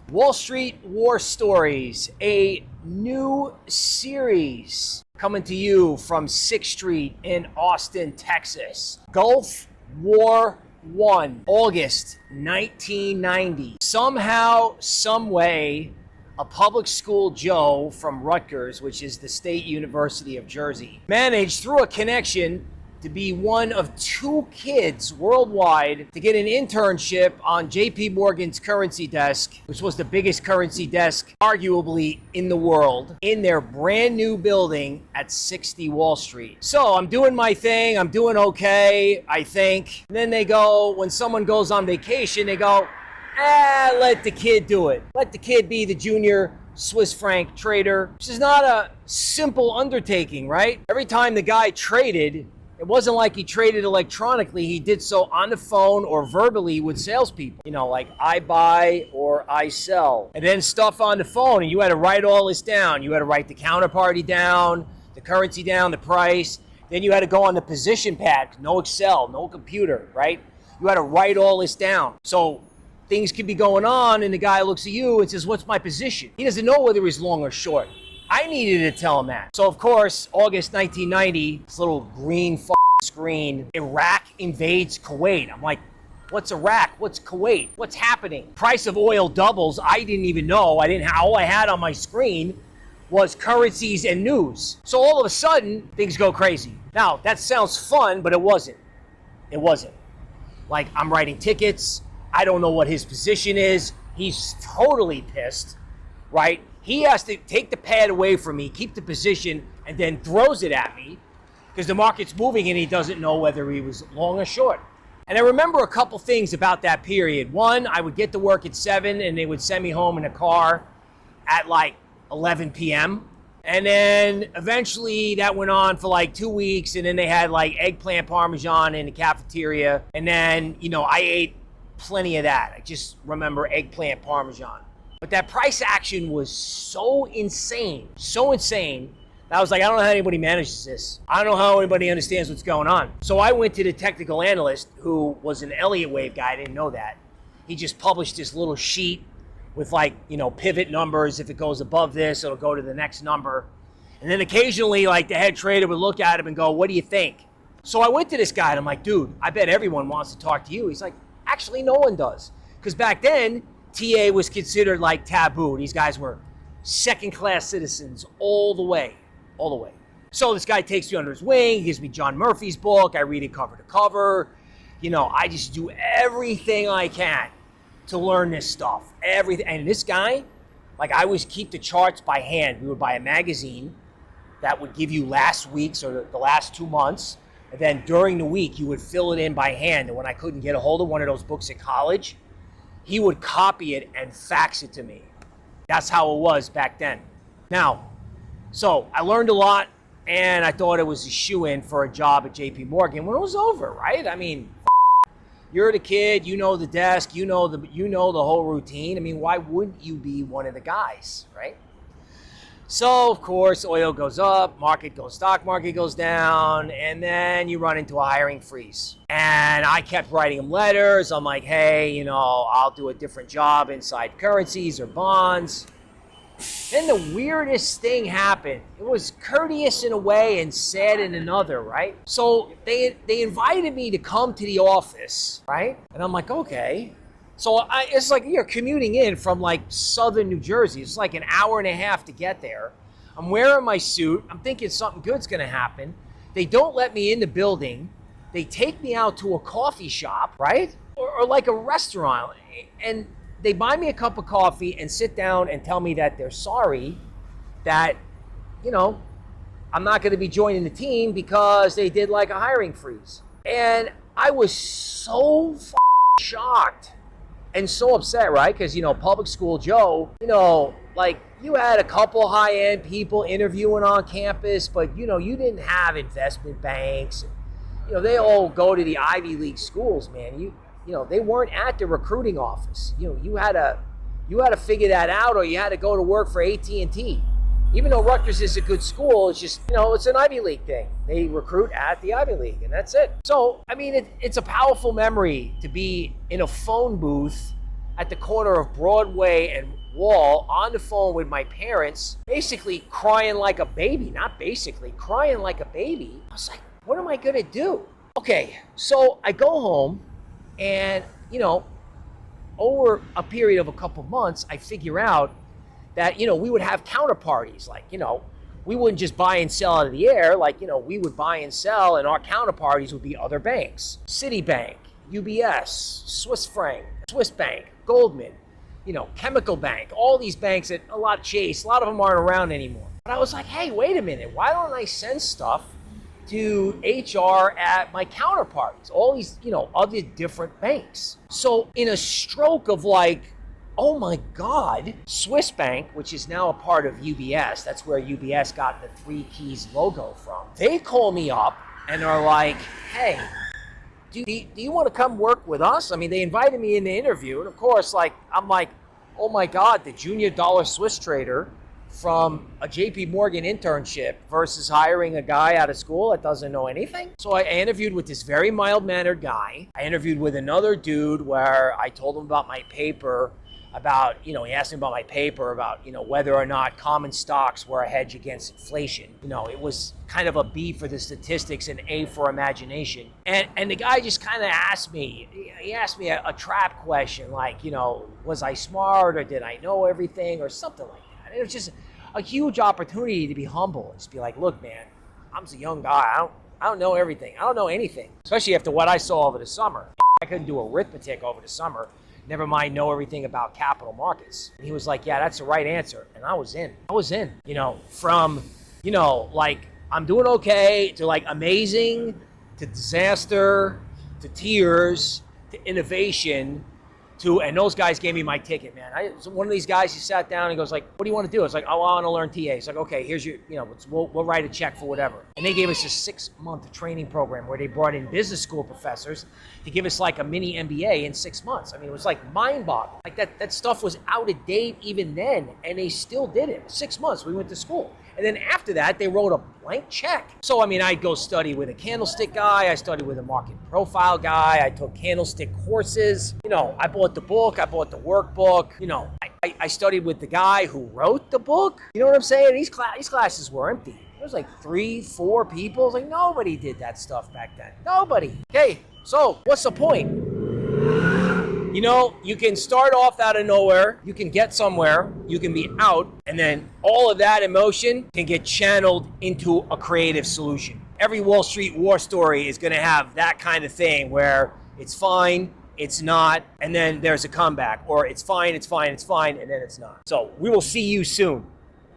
Wall Street War Stories, a new series coming to you from 6th Street in Austin, Texas. Gulf War I, August 1990. Somehow, some way, a public school Joe from Rutgers, which is the State University of Jersey, managed through a connection to be one of 2 kids worldwide to get an internship on JPMorgan's currency desk, which was the biggest currency desk arguably in the world, in their brand new building at 60 Wall Street. So I'm doing my thing, I'm doing okay, I think. And then they go, when someone goes on vacation, they go, let the kid do it. Let the kid be the junior Swiss franc trader, which is not a simple undertaking, right? Every time the guy traded, it wasn't like he traded electronically. He did so on the phone or verbally with salespeople. You know, like I buy or I sell. And then stuff on the phone, and you had to write all this down. You had to write the counterparty down, the currency down, the price. Then you had to go on the position pad. No Excel, no computer, right? You had to write all this down. So things could be going on, and the guy looks at you and says, what's my position? He doesn't know whether he's long or short. I needed to tell him that. So, of course, August 1990, this little green screen, Iraq invades Kuwait. I'm like, what's Iraq? What's Kuwait? What's happening? Price of oil doubles. I didn't even know. All I had on my screen was currencies and news. So all of a sudden, things go crazy. Now, that sounds fun, but it wasn't. It wasn't. Like, I'm writing tickets. I don't know what his position is. He's totally pissed, right? He has to take the pad away from me, keep the position, and then throws it at me because the market's moving and he doesn't know whether he was long or short. And I remember a couple things about that period. One, I would get to work at 7 and they would send me home in a car at like 11 p.m. And then eventually that went on for like 2 weeks, and then they had like eggplant parmesan in the cafeteria. And then, I ate plenty of that. I just remember eggplant parmesan. But that price action was so insane, that I was like, I don't know how anybody manages this. I don't know how anybody understands what's going on. So I went to the technical analyst, who was an Elliott wave guy. I didn't know that. He just published this little sheet with pivot numbers. If it goes above this, it'll go to the next number. And then occasionally, the head trader would look at him and go, what do you think? So I went to this guy and I'm like, dude, I bet everyone wants to talk to you. He's like, actually, no one does. Because back then, TA was considered like taboo. These guys were second-class citizens all the way. So this guy takes me under his wing, he gives me John Murphy's book, I read it cover to cover. I just do everything I can to learn this stuff. Everything. And this guy, I always keep the charts by hand. We would buy a magazine that would give you last week's or the last 2 months. And then during the week, you would fill it in by hand. And when I couldn't get a hold of one of those books at college, he would copy it and fax it to me. That's how it was back then. Now, so I learned a lot, and I thought it was a shoo-in for a job at JPMorgan when it was over, right? I mean, you're the kid, you know the desk, you know the whole routine. I mean, why wouldn't you be one of the guys, right? So, of course, oil goes up, stock market goes down, and then you run into a hiring freeze. And I kept writing him letters. I'm like, hey, I'll do a different job inside currencies or bonds. Then the weirdest thing happened. It was courteous in a way and sad in another, right? So they invited me to come to the office, right? And I'm like, okay. So it's like you're commuting in from southern New Jersey. It's like an hour and a half to get there. I'm wearing my suit. I'm thinking something good's going to happen. They don't let me in the building. They take me out to a coffee shop, right? Or like a restaurant. And they buy me a cup of coffee and sit down and tell me that they're sorry that, I'm not going to be joining the team because they did a hiring freeze. And I was so shocked and so upset, right? Because, public school Joe, you had a couple high-end people interviewing on campus, but, you didn't have investment banks. They all go to the Ivy League schools, man. They weren't at the recruiting office. You had to figure that out, or you had to go to work for AT&T. Even though Rutgers is a good school, it's just, it's an Ivy League thing. They recruit at the Ivy League, and that's it. So, I mean, it's a powerful memory to be in a phone booth at the corner of Broadway and Wall on the phone with my parents, basically crying like a baby. Not basically, crying like a baby. I was like, what am I going to do? Okay, so I go home and, over a period of a couple months, I figure out that, we would have counterparties. Like, we wouldn't just buy and sell out of the air. Like, we would buy and sell, and our counterparties would be other banks. Citibank, UBS, Swiss Franc, Swiss Bank, Goldman, Chemical Bank, all these banks that a lot of them aren't around anymore. But I was like, hey, wait a minute. Why don't I send stuff to HR at my counterparties, all these, other different banks? So in a stroke of like, oh my God, Swiss Bank, which is now a part of UBS, that's where UBS got the Three Keys logo from. They call me up and are like, hey, do you want to come work with us? I mean, they invited me in the interview, and of course, I'm like, oh my God, the junior dollar Swiss trader from a JPMorgan internship versus hiring a guy out of school that doesn't know anything. So I interviewed with this very mild-mannered guy. I interviewed with another dude where I told him about my paper, about, he asked me about my paper about, whether or not common stocks were a hedge against inflation. It was kind of a B for the statistics and A for imagination. And the guy just kind of asked me, he asked me a trap question, like, was I smart or did I know everything or something like that. And it was just a huge opportunity to be humble and just be like, look, man, I'm just a young guy. I don't know everything. I don't know anything, especially after what I saw over the summer. I couldn't do arithmetic over the summer. Never mind know everything about capital markets. And he was like, yeah, that's the right answer. And I was in, from, like, I'm doing okay to like amazing to disaster to tears to innovation to, and those guys gave me my ticket, man. One of these guys, he sat down and goes like, what do you want to do? I was like, oh, I want to learn TA. He's like, okay, here's your, we'll write a check for whatever. And they gave us a 6-month training program where they brought in business school professors to give us like a mini MBA in 6 months. I mean, it was like mind-boggling. Like that stuff was out of date even then, and they still did it. 6 months, we went to school. And then after that, they wrote a blank check. So, I mean, I'd go study with a candlestick guy. I studied with a market profile guy. I took candlestick courses. I bought the book. I bought the workbook. I studied with the guy who wrote the book. You know what I'm saying? These classes were empty. There was like 3-4 people. It was like nobody did that stuff back then. Nobody. Okay, so what's the point? You can start off out of nowhere, you can get somewhere, you can be out, and then all of that emotion can get channeled into a creative solution. Every Wall Street war story is going to have that kind of thing where it's fine, it's not, and then there's a comeback, or it's fine, and then it's not. So we will see you soon.